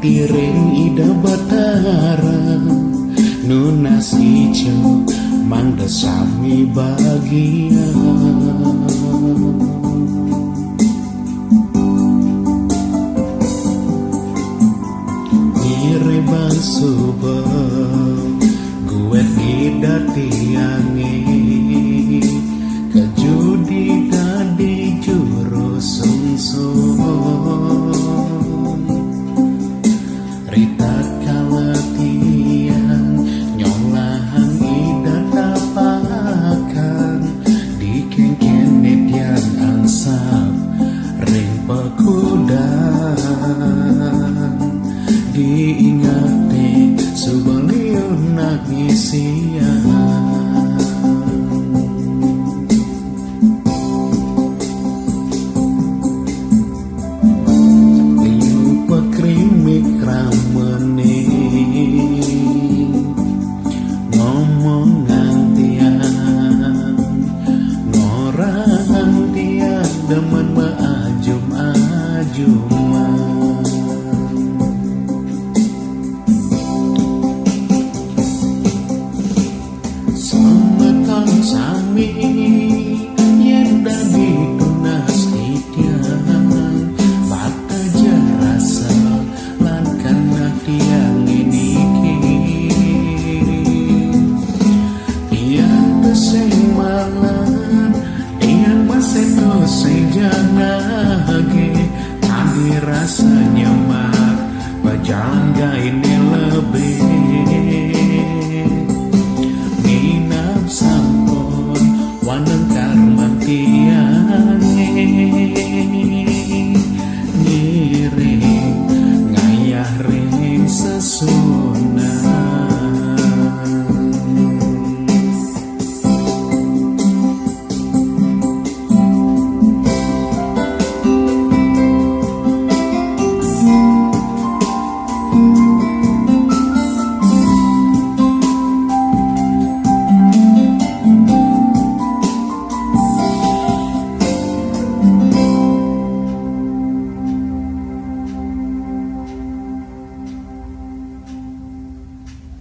tiring ida batara nunas ijo mangda sami bahagia. Bang suba gue ida tiangi kejudi tadi juru sungsung Rita kalatian nyolahan ida tapakan di kengken nedian ansap ring pekudan diingati subaliun nangisia. Liu pekrimik ramene ngomong ngantian ngorang tian demen maajum-ajuman sami yen dadi tunas titian bata jarasa lan kana tiang iniki tiang sing malan tiang masih no sing jangan